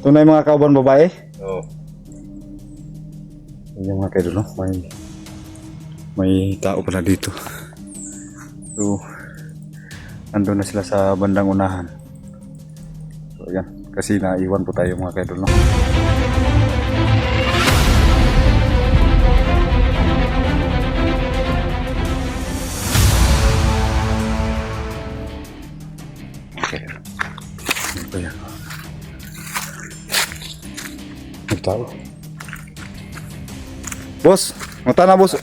Tunay mga kauban babae? Oo. Yung mga kaidol, no? May tao pala dito. So, andun na sila sa bandang unahan. So, yan. Kasi naiwan po tayo mga kaidol, no? Okay. Ano ba yan? May tao. Boss, mata na boss.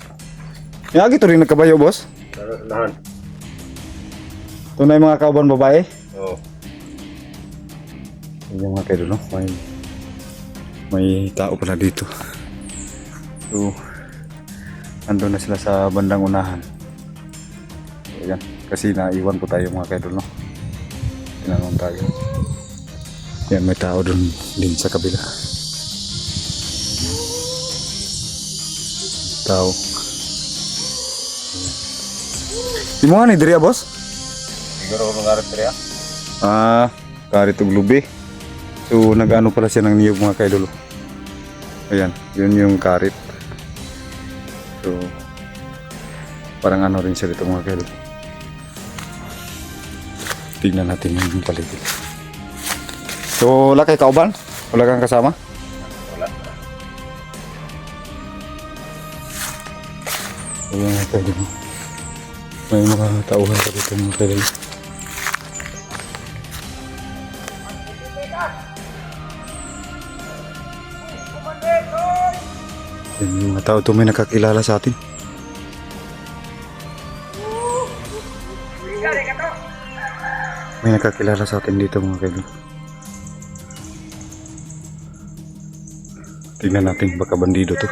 Yagi to rin nagkabayo boss. Nahan. Tunay mga kauban babae. Oo. Yung mga kaidol, no? May tao pala dito. So, andun na sila sa bandang unahan. So, yan. Kasi naiwan po tayo mga kaidol, no? Tinanong tayo. Yan, may tao dun din sa kabila. Tao. Di mo nga ni diri boss? Siguro kung nangarap rin Karit og lubi. So nag-ano pala siya ng niyog mga kaidol. Ayan, yun yung karit. So parang ano rin siya dito mga kaidol. Tignan natin yung paligid. So wala kay kauban? Wala kang kasama? Wala. Ayan mga kaidol. May mga tauhan pa dito mga kaidol. Yung mga tao ito may nakakilala sa atin. May nakakilala sa atin dito mga kaidol. Tingnan natin baka bandido to.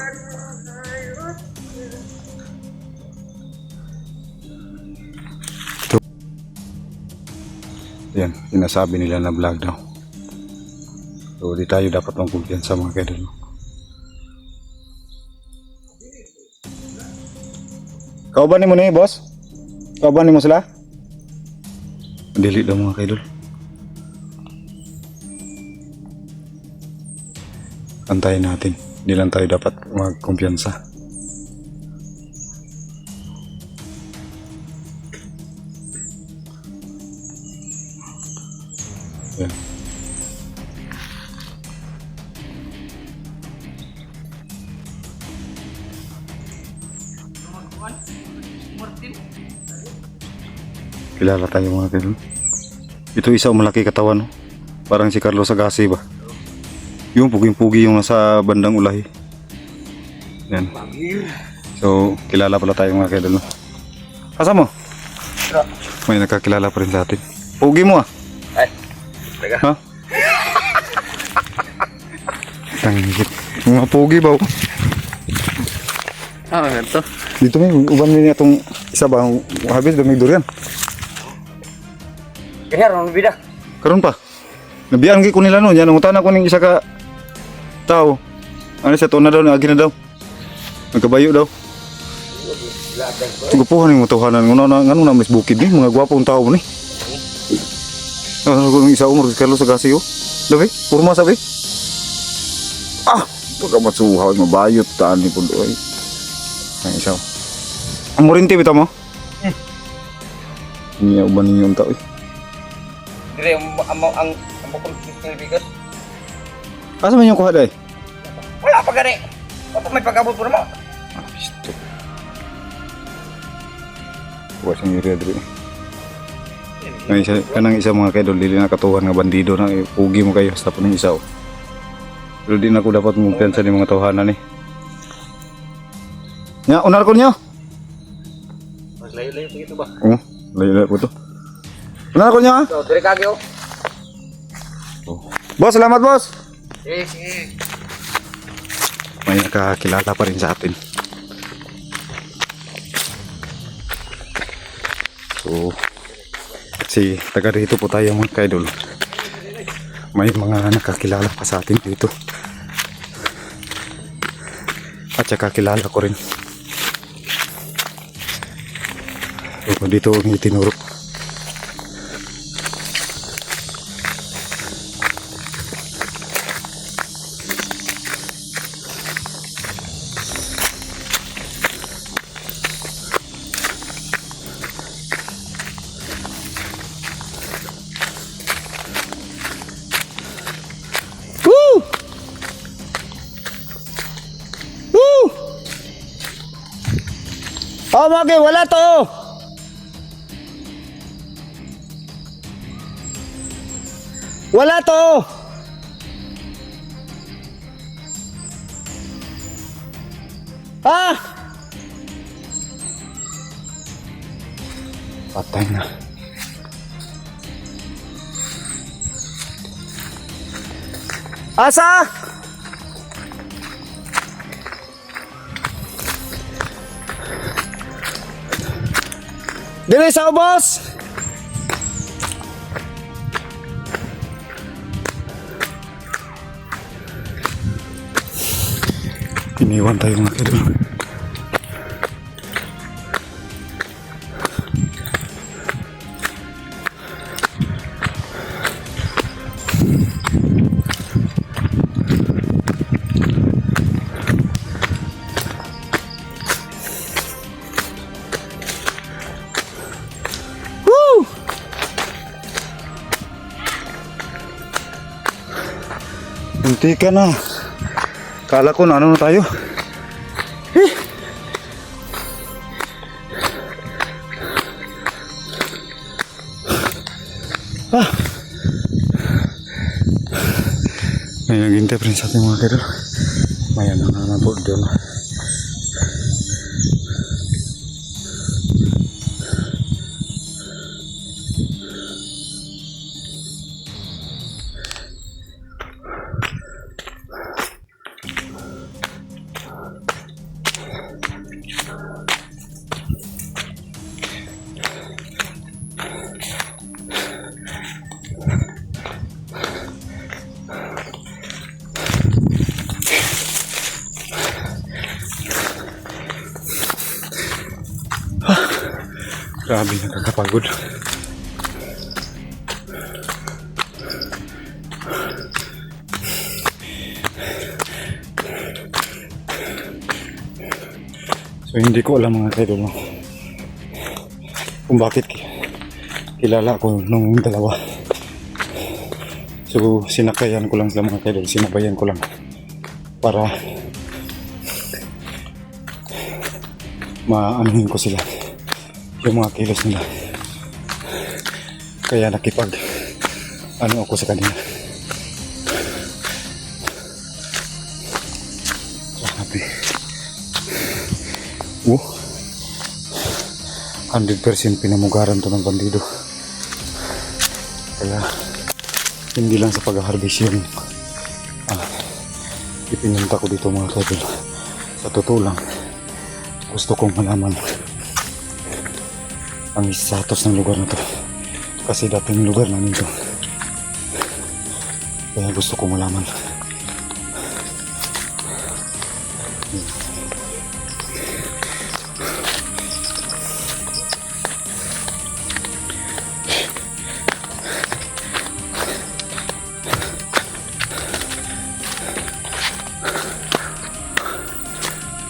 Yan, sinasabi nila na vlog daw. So di tayo dapat mangkumpiyansa mga kaidol. Kauban mo na boss? Kauban mo sila? Dili daw mga kaidol. Antayin natin. Hindi lang tayo dapat magkumpiyansa. Yan. Kilala tayo mga kaidol. Ito isa malaki katawan, no? Parang si Carlos Agassi ba? Yung puging-pugi yung nasa bandang ulahi. Yan. So, kilala pala tayo mga kaidol, no? Asa mo? May nakakilala pa rin sa atin. Pugi mo ah. Ay. Teka. Ha? Tanggit. Mga pugi ba? Ito. Dito may uban niya itong isa ba? Habis daming durian. Kaya ron bida. Karon pa. Nabiyan ko nila no, yan utana ko ning isa ka tao. Ano sa to na daw, agi na daw. Nagkabayo daw. Tugupuhan ning motohanan ngano na mas bukid ni mga gwapong tao ni. Ano ko isa umur Carlos Agassi yo. Dabi, purma sabi. Pagka matsuhaw mabayot taan ni pud oy. Ay isa. Amurinti bitaw mo? Niya uban niyo tao. Dire ang bukol ng bigat. Asa man yung kuha day? Wala pa gani. Kapag may pagkabot po naman. Pisto. Buwas yung area dito. May isa, kanang isa mga kaidol, dili na katuhan nga bandido na pugi mo kayo sa punong isa. Pero di na ako dapat mumpiyansa ni mga tawhanan eh. Nya, unar ko niyo. Mas layo-layo po ito ba? Oo, layo-layo po to. Unar ko niyo ha? So, dire kagyo. Boss, salamat boss! Sige. May nakakilala pa rin sa atin. So, kasi taga rito po tayo mga kaidol. May mga nakakilala pa sa atin dito. At saka kilala ko rin. So, dito ang itinuro. Oh, Magi, wala to. Wala to. Ah! Patay na. Asa? Dili sa ubos. Iniwan tayo mga kadol. Munti ka na. Kala ko na ano na tayo. Eh. Ah. May naghintay pa rin sa ating mga kadol. May ano na naman po doon. Grabe, nakakapagod. So hindi ko alam mga kaidol kung bakit kilala ko nung dalawa. So sinakayan ko lang sila mga kaidol, sinabayan ko lang para maanuhin ko sila yung mga kilos nila, kaya nakipag ano ako sa kanila. Grabe. 100% pinamugaran to ng bandido, kaya hindi lang sa pag-harvest yung ipinunta ko dito mga kaidol. Sa totoo lang, gusto kong malaman ang status ng lugar na to, kasi dating lugar namin to, kaya gusto kong malaman.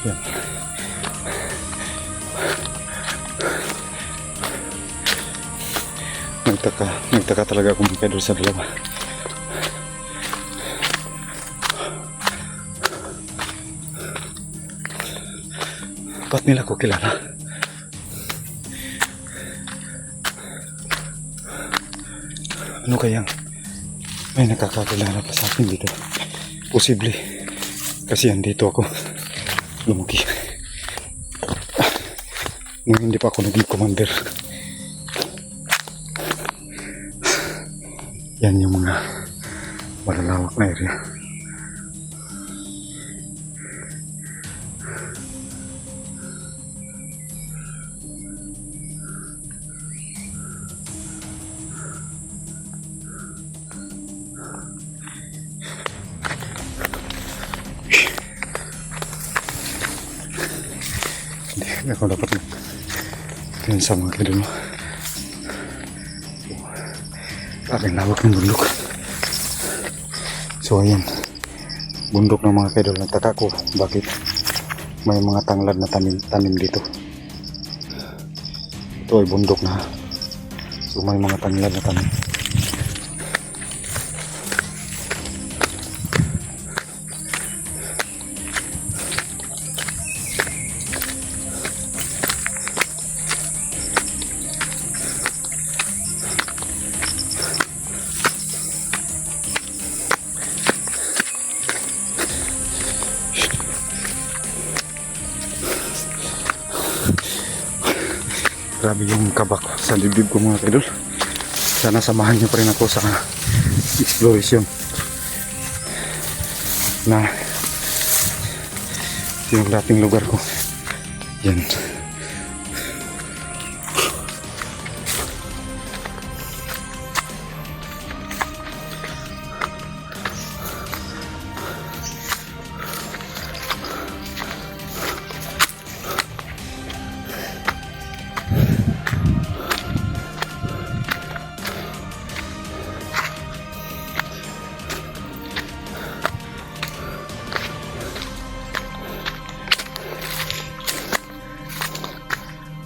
Yan. Nagtaka talaga akong magkadol sa dalawa. Ba't nila ko kilala? Ano kayang may nakakakilala pa sa akin dito? Posible, kasi andito ako lumaki nung hindi pa ako naging commander. Yan yung mga malalawak na area. Hindi ako dapat yun sa mga kadol. Aking lawak ng bundok. So ayan, bundok ng mga kaidol. Nagtaka ko bakit may mga tanglad na tanim dito. Ito ay bundok na, so may mga tanglad na tanim. Grabe yung kabak sa dibdib ko mga kaidol. Sana samahan niyo pa rin ako sa exploration na yung dating lugar ko. Yan.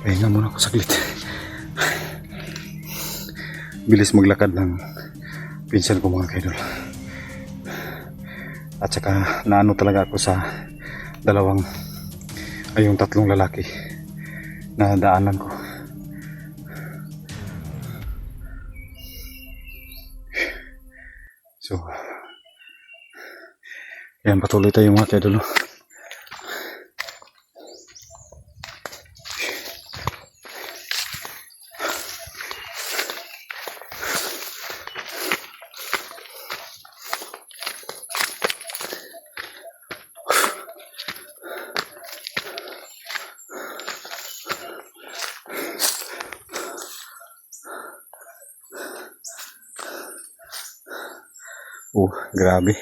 Pahinga muna ako saglit. Bilis maglakad ng pinsan ko mga kaidol. At saka naano talaga ako sa yung tatlong lalaki na daanan ko. So, yan, patuloy tayo mga kaidol. Grabe.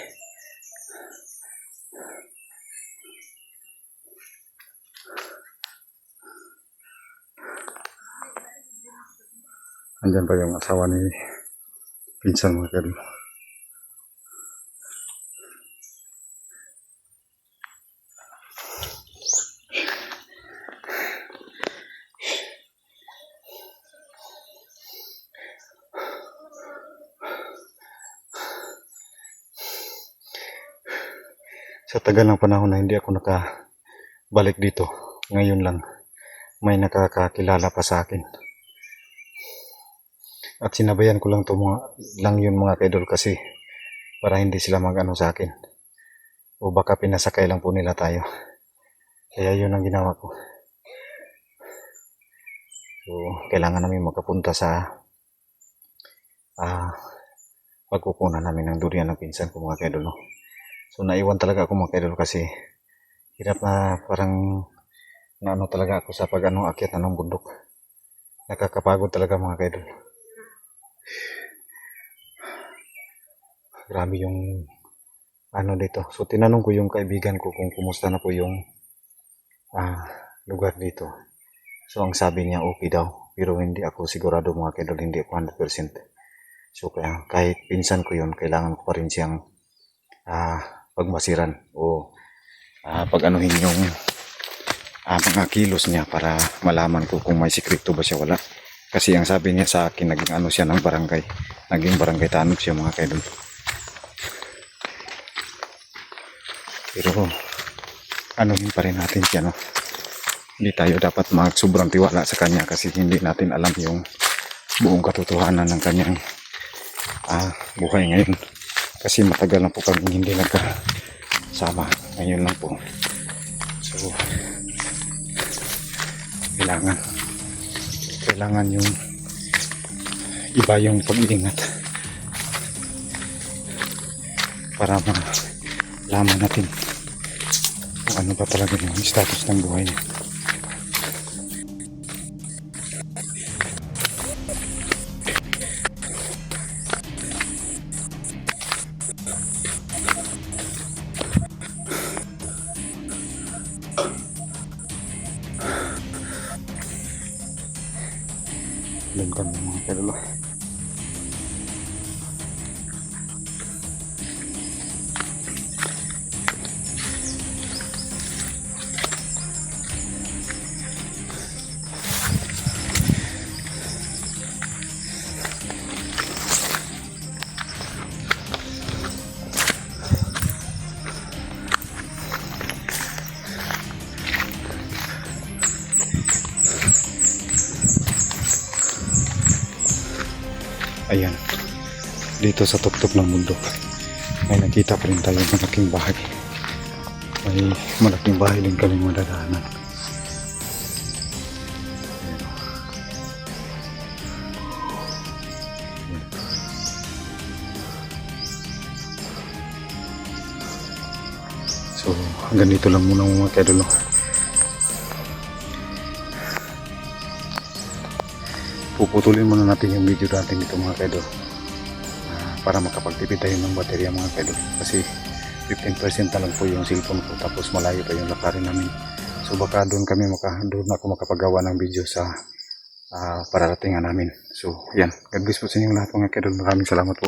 Andyan pa yung asawa ni pinsan mga kaidol. Sa tagal ng panahon na hindi ako nakabalik dito, ngayon lang may nakakakilala pa sa akin. At sinabayan ko lang yun mga kaidol kasi para hindi sila mag-ano sa akin. O baka pinasakay lang po nila tayo. Kaya yun ang ginawa ko. So, kailangan namin makapunta sa pagkukunan namin ng durian ng pinsan ko mga kaidol. No? So naiwan talaga ako mga kaidol kasi hirap na parang naano talaga ako sa akyat na ng bundok. Nakakapagod talaga mga kaidol. Grabe yung dito. So tinanong ko yung kaibigan ko kung kumusta na po yung lugar dito. So ang sabi niya okay daw. Pero hindi ako sigurado mga kaidol, hindi ako 100%. So kaya kahit pinsan ko yun, kailangan ko pa rin siyang pagmasiran o pag-anuhin yung mga kilos niya para malaman ko kung may sikreto ba siya wala. Kasi ang sabi niya sa akin, naging siya ng barangay. Naging barangay tanod siya mga kaidol. Pero anuhin pa rin natin siya, no? Hindi tayo dapat sobrang tiwala sa kanya kasi hindi natin alam yung buong katotohanan ng kanyang buhay ngayon. Kasi matagal na po kami hindi nagkasama. Ngayon lang po. So, kailangan yung iba yung pag-iingat para malaman natin kung ano ba talaga yung status ng buhay niya. Doon kami mga kaidol. Ayan, dito sa tuktok ng bundok may nakita pa rin tayo malaking bahay. May malaking bahay din kami madadaanan. Ayan. So hanggang dito lang muna mga kaidol, no? Puputulin muna natin yung video natin dito mga kaidol, para makapagtipid tayo ng baterya mga kaidol, kasi 15% na lang po yung cellphone ko, tapos malayo pa yung lakarin namin. So baka doon ako makapagawa ng video sa pararatingan namin. So yan, God bless po sa inyong lahat mga kaidol, maraming salamat po.